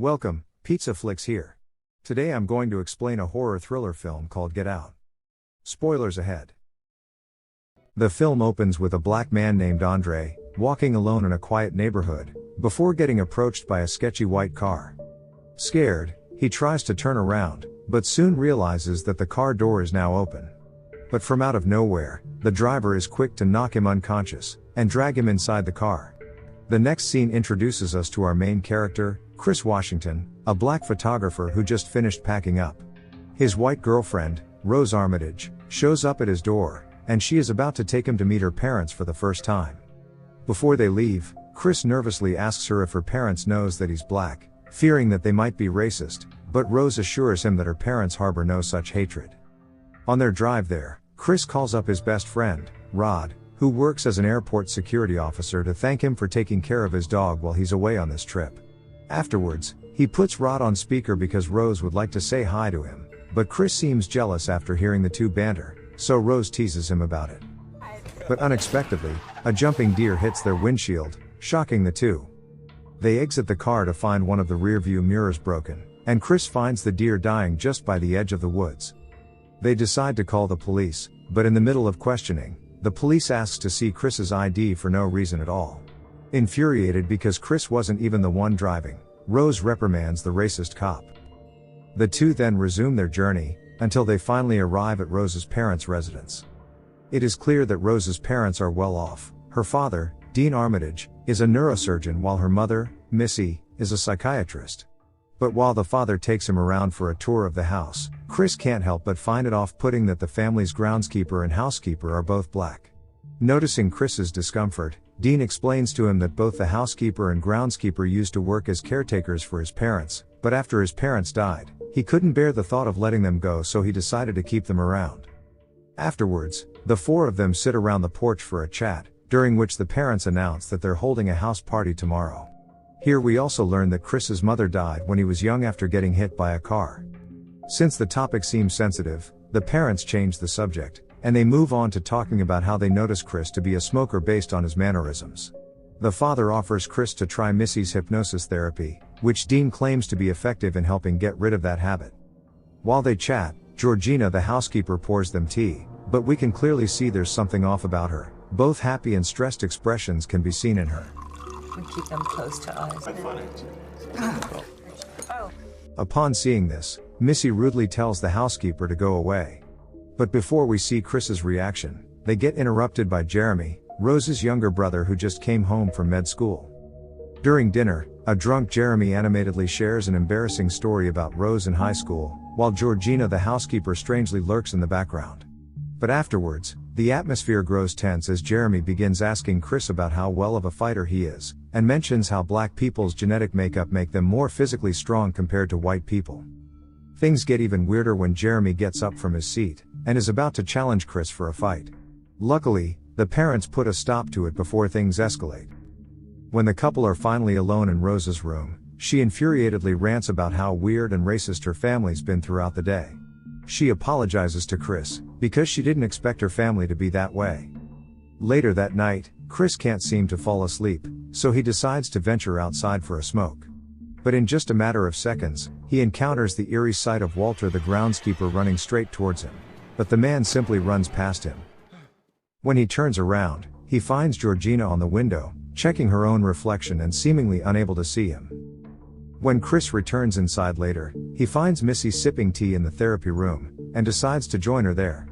Welcome, Pizza Flicks here. Today I'm going to explain a horror thriller film called Get Out. Spoilers ahead. The film opens with a black man named Andre, walking alone in a quiet neighborhood, before getting approached by a sketchy white car. Scared, he tries to turn around, but soon realizes that the car door is now open. But from out of nowhere, the driver is quick to knock him unconscious, and drag him inside the car. The next scene introduces us to our main character, Chris Washington, a black photographer who just finished packing up. His white girlfriend, Rose Armitage, shows up at his door, and she is about to take him to meet her parents for the first time. Before they leave, Chris nervously asks her if her parents knows that he's black, fearing that they might be racist, but Rose assures him that her parents harbor no such hatred. On their drive there, Chris calls up his best friend, Rod, who works as an airport security officer, to thank him for taking care of his dog while he's away on this trip. Afterwards, he puts Rod on speaker because Rose would like to say hi to him, but Chris seems jealous after hearing the two banter, so Rose teases him about it. But unexpectedly, a jumping deer hits their windshield, shocking the two. They exit the car to find one of the rearview mirrors broken, and Chris finds the deer dying just by the edge of the woods. They decide to call the police, but in the middle of questioning, the police asks to see Chris's ID for no reason at all. Infuriated because Chris wasn't even the one driving, Rose reprimands the racist cop. The two then resume their journey, until they finally arrive at Rose's parents' residence. It is clear that Rose's parents are well off. Her father, Dean Armitage, is a neurosurgeon while her mother, Missy, is a psychiatrist. But while the father takes him around for a tour of the house, Chris can't help but find it off-putting that the family's groundskeeper and housekeeper are both black. Noticing Chris's discomfort, Dean explains to him that both the housekeeper and groundskeeper used to work as caretakers for his parents, but after his parents died, he couldn't bear the thought of letting them go, so he decided to keep them around. Afterwards, the four of them sit around the porch for a chat, during which the parents announce that they're holding a house party tomorrow. Here we also learn that Chris's mother died when he was young after getting hit by a car. Since the topic seems sensitive, the parents change the subject, and they move on to talking about how they notice Chris to be a smoker based on his mannerisms. The father offers Chris to try Missy's hypnosis therapy, which Dean claims to be effective in helping get rid of that habit. While they chat, Georgina the housekeeper pours them tea, but we can clearly see there's something off about her. Both happy and stressed expressions can be seen in her. We keep them close to us. Upon seeing this, Missy rudely tells the housekeeper to go away. But before we see Chris's reaction, they get interrupted by Jeremy, Rose's younger brother who just came home from med school. During dinner, a drunk Jeremy animatedly shares an embarrassing story about Rose in high school, while Georgina the housekeeper strangely lurks in the background. But afterwards, the atmosphere grows tense as Jeremy begins asking Chris about how well of a fighter he is, and mentions how black people's genetic makeup make them more physically strong compared to white people. Things get even weirder when Jeremy gets up from his seat, and is about to challenge Chris for a fight. Luckily, the parents put a stop to it before things escalate. When the couple are finally alone in Rose's room, she infuriatedly rants about how weird and racist her family's been throughout the day. She apologizes to Chris, because she didn't expect her family to be that way. Later that night, Chris can't seem to fall asleep, so he decides to venture outside for a smoke. But in just a matter of seconds, he encounters the eerie sight of Walter the groundskeeper running straight towards him. But the man simply runs past him. When he turns around, he finds Georgina on the window, checking her own reflection and seemingly unable to see him. When Chris returns inside later, he finds Missy sipping tea in the therapy room, and decides to join her there.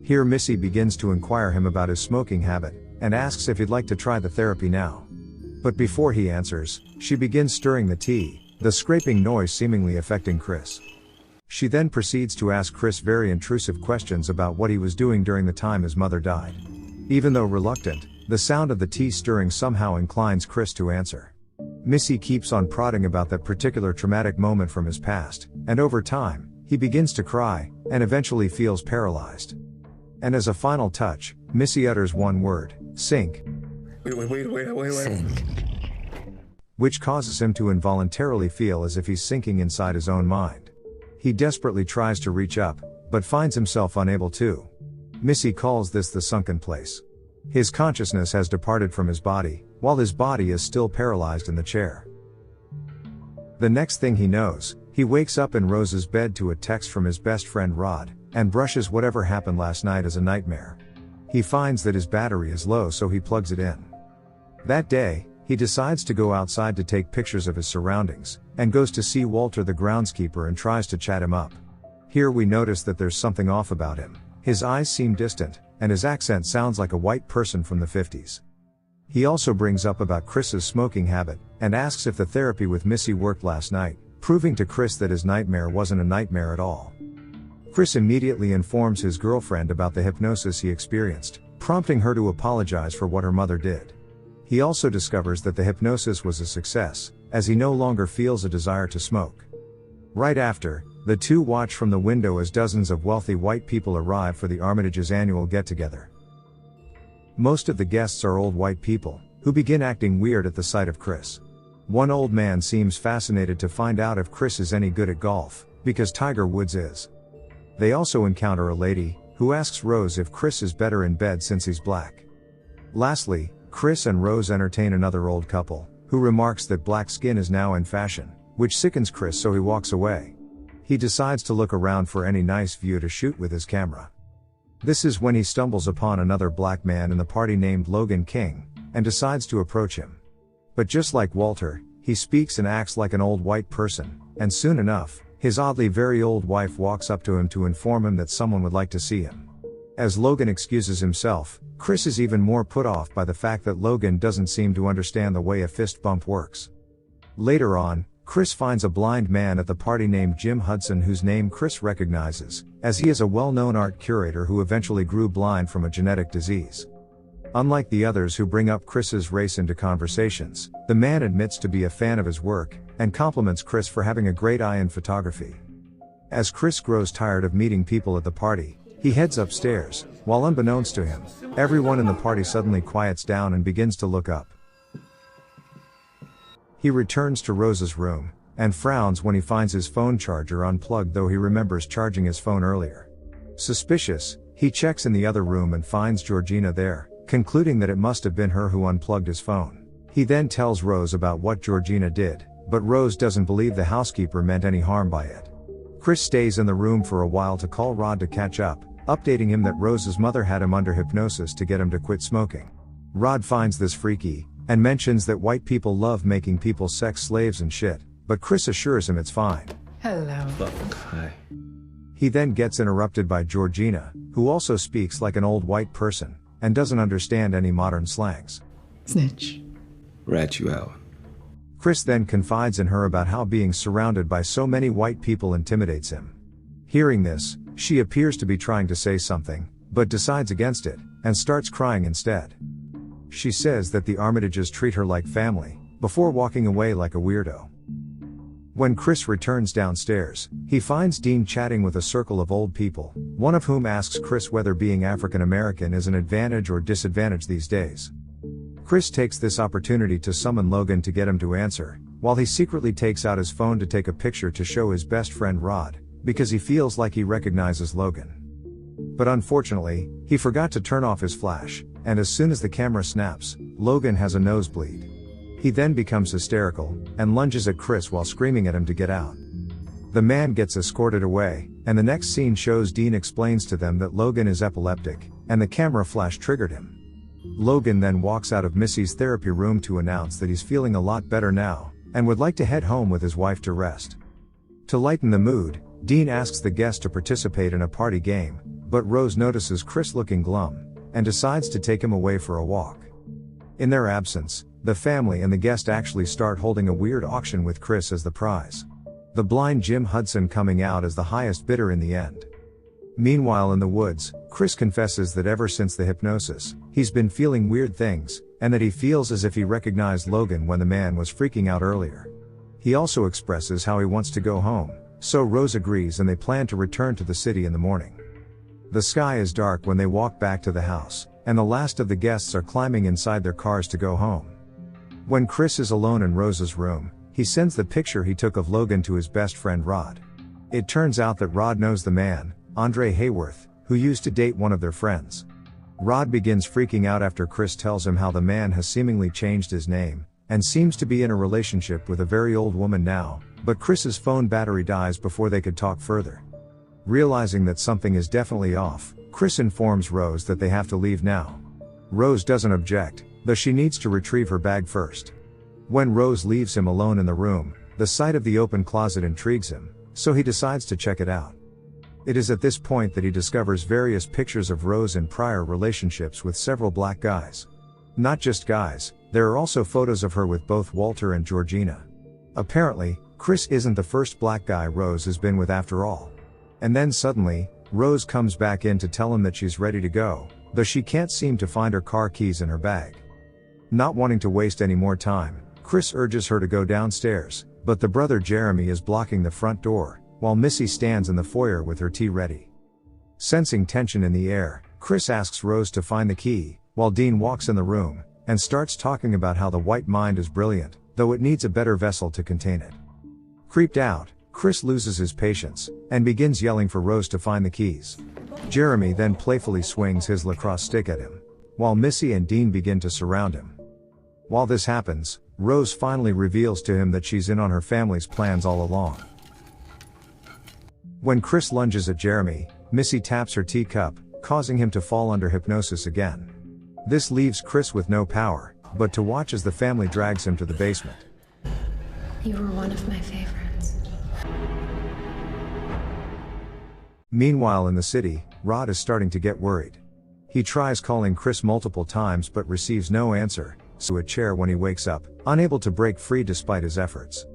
Here Missy begins to inquire him about his smoking habit, and asks if he'd like to try the therapy now. But before he answers, she begins stirring the tea, the scraping noise seemingly affecting Chris. She then proceeds to ask Chris very intrusive questions about what he was doing during the time his mother died. Even though reluctant, the sound of the tea stirring somehow inclines Chris to answer. Missy keeps on prodding about that particular traumatic moment from his past, and over time, he begins to cry, and eventually feels paralyzed. And as a final touch, Missy utters one word, sink. Wait. Sink. Which causes him to involuntarily feel as if he's sinking inside his own mind. He desperately tries to reach up, but finds himself unable to. Missy calls this the sunken place. His consciousness has departed from his body, while his body is still paralyzed in the chair. The next thing he knows, he wakes up in Rose's bed to a text from his best friend Rod, and brushes whatever happened last night as a nightmare. He finds that his battery is low, so he plugs it in. That day, he decides to go outside to take pictures of his surroundings, and goes to see Walter the groundskeeper and tries to chat him up. Here we notice that there's something off about him. His eyes seem distant, and his accent sounds like a white person from the 50s. He also brings up about Chris's smoking habit, and asks if the therapy with Missy worked last night, proving to Chris that his nightmare wasn't a nightmare at all. Chris immediately informs his girlfriend about the hypnosis he experienced, prompting her to apologize for what her mother did. He also discovers that the hypnosis was a success, as he no longer feels a desire to smoke. Right after, the two watch from the window as dozens of wealthy white people arrive for the Armitage's annual get-together. Most of the guests are old white people, who begin acting weird at the sight of Chris. One old man seems fascinated to find out if Chris is any good at golf, because Tiger Woods is. They also encounter a lady, who asks Rose if Chris is better in bed since he's black. Lastly, Chris and Rose entertain another old couple, who remarks that black skin is now in fashion, which sickens Chris, so he walks away. He decides to look around for any nice view to shoot with his camera. This is when he stumbles upon another black man in the party named Logan King, and decides to approach him. But just like Walter, he speaks and acts like an old white person, and soon enough, his oddly very old wife walks up to him to inform him that someone would like to see him. As Logan excuses himself, Chris is even more put off by the fact that Logan doesn't seem to understand the way a fist bump works. Later on, Chris finds a blind man at the party named Jim Hudson, whose name Chris recognizes, as he is a well-known art curator who eventually grew blind from a genetic disease. Unlike the others who bring up Chris's race into conversations, the man admits to be a fan of his work, and compliments Chris for having a great eye in photography. As Chris grows tired of meeting people at the party, he heads upstairs, while unbeknownst to him, everyone in the party suddenly quiets down and begins to look up. He returns to Rose's room, and frowns when he finds his phone charger unplugged, though he remembers charging his phone earlier. Suspicious, he checks in the other room and finds Georgina there, concluding that it must have been her who unplugged his phone. He then tells Rose about what Georgina did, but Rose doesn't believe the housekeeper meant any harm by it. Chris stays in the room for a while to call Rod to catch up, updating him that Rose's mother had him under hypnosis to get him to quit smoking. Rod finds this freaky, and mentions that white people love making people sex slaves and shit, but Chris assures him it's fine. Hello. Fuck, hi. He then gets interrupted by Georgina, who also speaks like an old white person, and doesn't understand any modern slangs. Snitch. Rat you out. Chris then confides in her about how being surrounded by so many white people intimidates him. Hearing this, she appears to be trying to say something, but decides against it, and starts crying instead. She says that the Armitages treat her like family, before walking away like a weirdo. When Chris returns downstairs, he finds Dean chatting with a circle of old people, one of whom asks Chris whether being African American is an advantage or disadvantage these days. Chris takes this opportunity to summon Logan to get him to answer, while he secretly takes out his phone to take a picture to show his best friend Rod, because he feels like he recognizes Logan. But unfortunately, he forgot to turn off his flash, and as soon as the camera snaps, Logan has a nosebleed. He then becomes hysterical, and lunges at Chris while screaming at him to get out. The man gets escorted away, and the next scene shows Dean explains to them that Logan is epileptic, and the camera flash triggered him. Logan then walks out of Missy's therapy room to announce that he's feeling a lot better now, and would like to head home with his wife to rest. To lighten the mood, Dean asks the guests to participate in a party game, but Rose notices Chris looking glum, and decides to take him away for a walk. In their absence, the family and the guest actually start holding a weird auction with Chris as the prize. The blind Jim Hudson coming out as the highest bidder in the end. Meanwhile in the woods, Chris confesses that ever since the hypnosis, he's been feeling weird things, and that he feels as if he recognized Logan when the man was freaking out earlier. He also expresses how he wants to go home, so Rose agrees and they plan to return to the city in the morning. The sky is dark when they walk back to the house, and the last of the guests are climbing inside their cars to go home. When Chris is alone in Rose's room, he sends the picture he took of Logan to his best friend Rod. It turns out that Rod knows the man, Andre Hayworth, who used to date one of their friends. Rod begins freaking out after Chris tells him how the man has seemingly changed his name, and seems to be in a relationship with a very old woman now, but Chris's phone battery dies before they could talk further. Realizing that something is definitely off, Chris informs Rose that they have to leave now. Rose doesn't object, though she needs to retrieve her bag first. When Rose leaves him alone in the room, the sight of the open closet intrigues him, so he decides to check it out. It is at this point that he discovers various pictures of Rose in prior relationships with several black guys. Not just guys, there are also photos of her with both Walter and Georgina. Apparently, Chris isn't the first black guy Rose has been with after all. And then suddenly, Rose comes back in to tell him that she's ready to go, though she can't seem to find her car keys in her bag. Not wanting to waste any more time, Chris urges her to go downstairs, but the brother Jeremy is blocking the front door, while Missy stands in the foyer with her tea ready. Sensing tension in the air, Chris asks Rose to find the key, while Dean walks in the room, and starts talking about how the white mind is brilliant, though it needs a better vessel to contain it. Creeped out, Chris loses his patience, and begins yelling for Rose to find the keys. Jeremy then playfully swings his lacrosse stick at him, while Missy and Dean begin to surround him. While this happens, Rose finally reveals to him that she's in on her family's plans all along. When Chris lunges at Jeremy, Missy taps her teacup, causing him to fall under hypnosis again. This leaves Chris with no power, but to watch as the family drags him to the basement. You were one of my favorites. Meanwhile in the city, Rod is starting to get worried. He tries calling Chris multiple times but receives no answer, so a chair when he wakes up, unable to break free despite his efforts.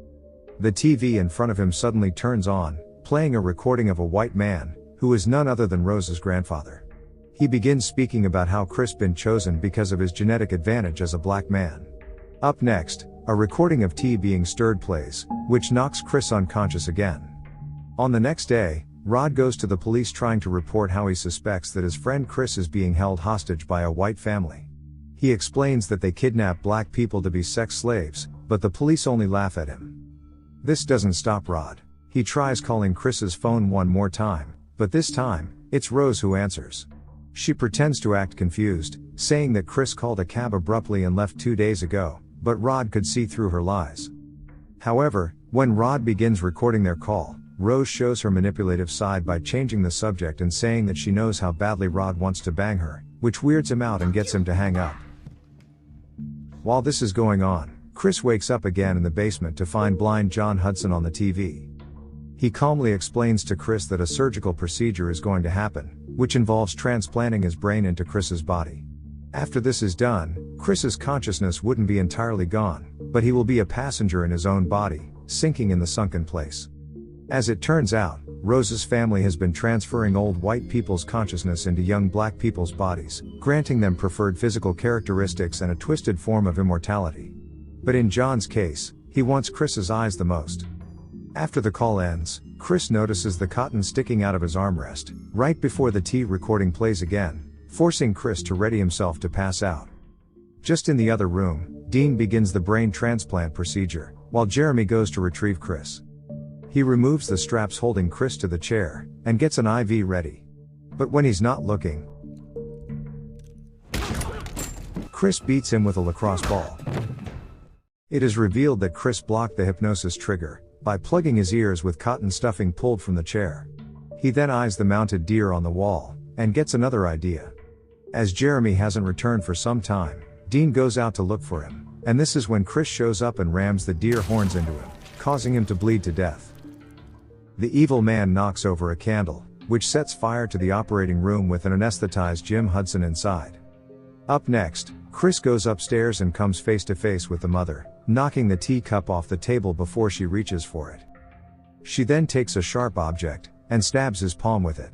The TV in front of him suddenly turns on, playing a recording of a white man, who is none other than Rose's grandfather. He begins speaking about how Chris been chosen because of his genetic advantage as a black man. Up next, a recording of tea being stirred plays, which knocks Chris unconscious again. On the next day, Rod goes to the police trying to report how he suspects that his friend Chris is being held hostage by a white family. He explains that they kidnap black people to be sex slaves, but the police only laugh at him. This doesn't stop Rod. He tries calling Chris's phone one more time, but this time, it's Rose who answers. She pretends to act confused, saying that Chris called a cab abruptly and left 2 days ago, but Rod could see through her lies. However, when Rod begins recording their call, Rose shows her manipulative side by changing the subject and saying that she knows how badly Rod wants to bang her, which weirds him out and gets him to hang up. While this is going on, Chris wakes up again in the basement to find blind John Hudson on the TV. He calmly explains to Chris that a surgical procedure is going to happen, which involves transplanting his brain into Chris's body. After this is done, Chris's consciousness wouldn't be entirely gone, but he will be a passenger in his own body, sinking in the sunken place. As it turns out, Rose's family has been transferring old white people's consciousness into young black people's bodies, granting them preferred physical characteristics and a twisted form of immortality. But in John's case, he wants Chris's eyes the most. After the call ends, Chris notices the cotton sticking out of his armrest, right before the tea recording plays again, forcing Chris to ready himself to pass out. Just in the other room, Dean begins the brain transplant procedure, while Jeremy goes to retrieve Chris. He removes the straps holding Chris to the chair, and gets an IV ready. But when he's not looking, Chris beats him with a lacrosse ball. It is revealed that Chris blocked the hypnosis trigger by plugging his ears with cotton stuffing pulled from the chair. He then eyes the mounted deer on the wall, and gets another idea. As Jeremy hasn't returned for some time, Dean goes out to look for him, and this is when Chris shows up and rams the deer horns into him, causing him to bleed to death. The evil man knocks over a candle, which sets fire to the operating room with an anesthetized Jim Hudson inside. Up next, Chris goes upstairs and comes face to face with the mother, knocking the teacup off the table before she reaches for it. She then takes a sharp object, and stabs his palm with it.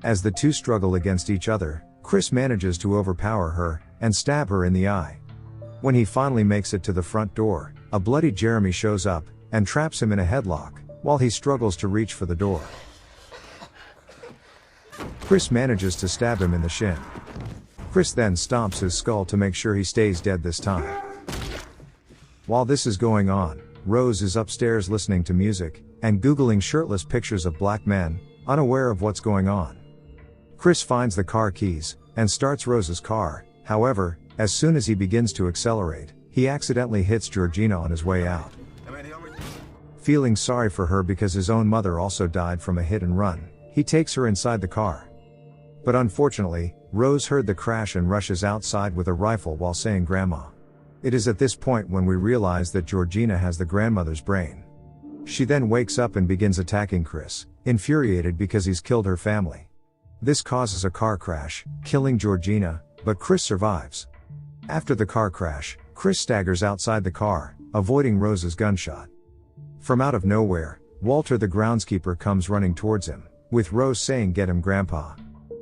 As the two struggle against each other, Chris manages to overpower her, and stab her in the eye. When he finally makes it to the front door, a bloody Jeremy shows up, and traps him in a headlock, while he struggles to reach for the door. Chris manages to stab him in the shin. Chris then stomps his skull to make sure he stays dead this time. While this is going on, Rose is upstairs listening to music, and Googling shirtless pictures of black men, unaware of what's going on. Chris finds the car keys, and starts Rose's car. However, as soon as he begins to accelerate, he accidentally hits Georgina on his way out. Feeling sorry for her because his own mother also died from a hit and run, he takes her inside the car. But unfortunately, Rose heard the crash and rushes outside with a rifle while saying "Grandma." It is at this point when we realize that Georgina has the grandmother's brain. She then wakes up and begins attacking Chris, infuriated because he's killed her family. This causes a car crash, killing Georgina, but Chris survives. After the car crash, Chris staggers outside the car, avoiding Rose's gunshot. From out of nowhere, Walter the groundskeeper comes running towards him, with Rose saying "Get him, Grandpa."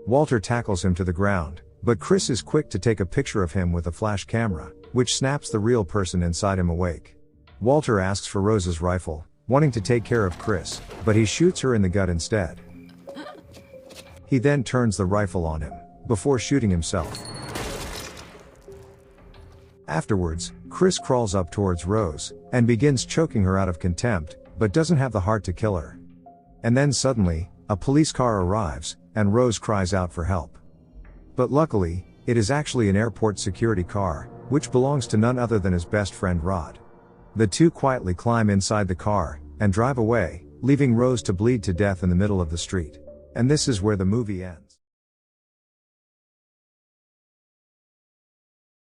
Walter tackles him to the ground, but Chris is quick to take a picture of him with a flash camera, which snaps the real person inside him awake. Walter asks for Rose's rifle, wanting to take care of Chris, but he shoots her in the gut instead. He then turns the rifle on him, before shooting himself. Afterwards, Chris crawls up towards Rose, and begins choking her out of contempt, but doesn't have the heart to kill her. And then suddenly, a police car arrives, and Rose cries out for help. But luckily, it is actually an airport security car, which belongs to none other than his best friend Rod. The two quietly climb inside the car, and drive away, leaving Rose to bleed to death in the middle of the street. And this is where the movie ends.